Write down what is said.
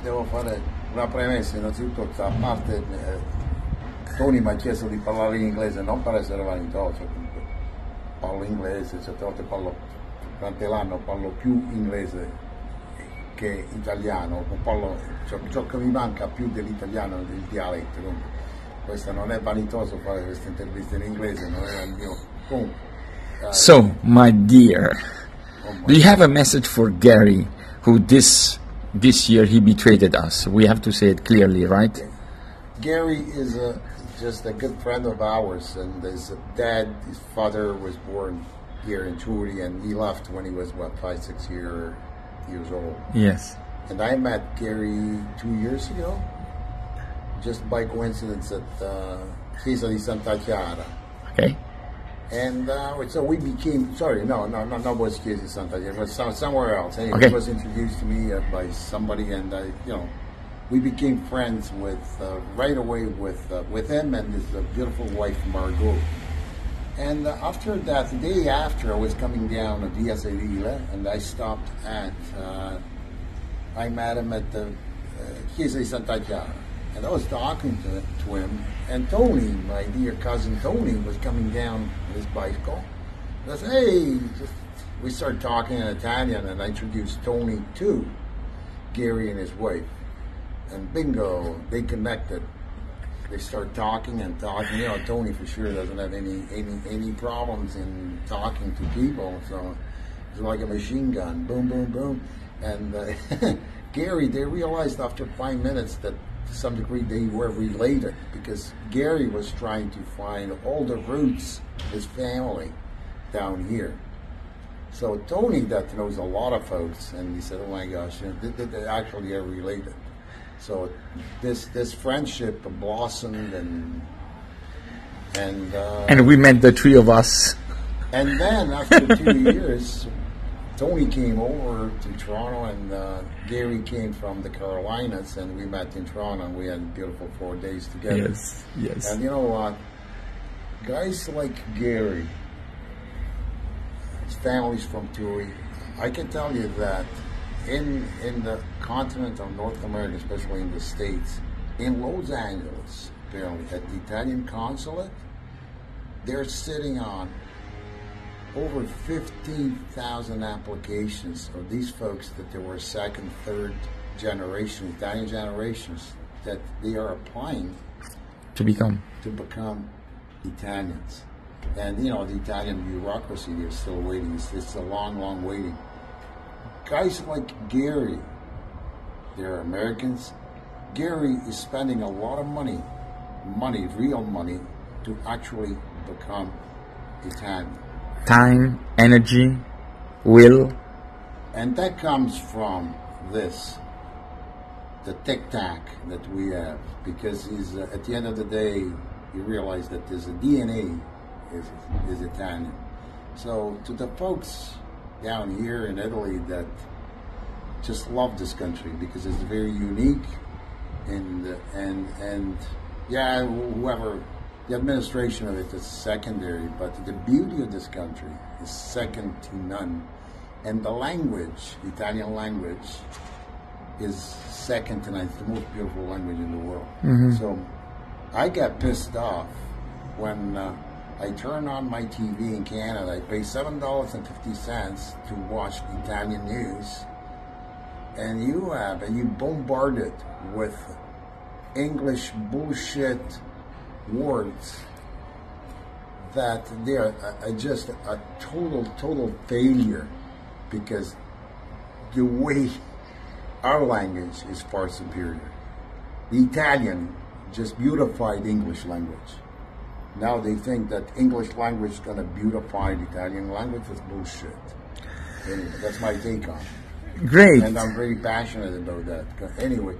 devo fare una premessa, innanzitutto a parte Tony mi ha chiesto di parlare in inglese non per essere vanitoso, comunque parlo inglese, certe volte durante l'anno parlo più inglese che italiano, ciò che mi manca più dell'italiano è il dialetto, comunque questo non è vanitoso fare queste interviste in inglese, non è il mio comunque. So, my dear, do you have a message for Gary, who this year he betrayed us? We have to say it clearly, right? Gary is just a good friend of ours, and his father was born here in Turi, and he left when he was, 5, 6 years old. Yes. And I met Gary 2 years ago, just by coincidence at Chiesa di Santa Chiara. Okay. And so we became, not was Chiesa di Santa Chiara, it was somewhere else. Anyway, okay. He was introduced to me by somebody, and we became friends right away with him and his beautiful wife Margot. And after that, the day after, I was coming down to Via Sevilla, and I stopped at. I met him at the Chiesa di Santa Chiara, and I was talking to him. And Tony, my dear cousin Tony, was coming down his bicycle. And I said, "Hey!" We started talking in Italian, and I introduced Tony to Gary and his wife. And bingo, they connected. They start talking and talking. Tony for sure doesn't have any problems in talking to people. So it's like a machine gun. Boom, boom, boom. And Gary, they realized after 5 minutes that to some degree they were related, because Gary was trying to find all the roots of his family down here. So Tony that knows a lot of folks, and he said, "Oh my gosh, they actually are related." So this friendship blossomed, and we met the three of us. And then after 2 years, Tony came over to Toronto, and Gary came from the Carolinas, and we met in Toronto, and we had a beautiful 4 days together. Yes, yes. And you know what? Guys like Gary, his family's from Turi. I can tell you that in the continent of North America, especially in the States, in Los Angeles, apparently, at the Italian consulate, they're sitting on over 15,000 applications of these folks that they were second, third generation, Italian generations, that they are applying to become Italians. And the Italian bureaucracy, they're still waiting. It's a long, long waiting. Guys like Gary, they're Americans. Gary is spending a lot of money, real money, to actually become Italian. Time, energy, will. And that comes from the tic-tac that we have, because at the end of the day, you realize that there's a DNA is Italian. So to the folks down here in Italy that just love this country because it's very unique, and whoever the administration of it is secondary, but the beauty of this country is second to none, and the language, the Italian language, is second to none. It's the most beautiful language in the world. Mm-hmm. So I got pissed off when I turn on my TV in Canada. I pay $7.50 to watch Italian news, and you bombard it with English bullshit words that they're just a total failure, because the way our language is far superior. The Italian just beautified English language. Now they think that English language is going to beautify the Italian language. It's bullshit. Anyway, that's my take on it. Great. And I'm very passionate about that. Anyway,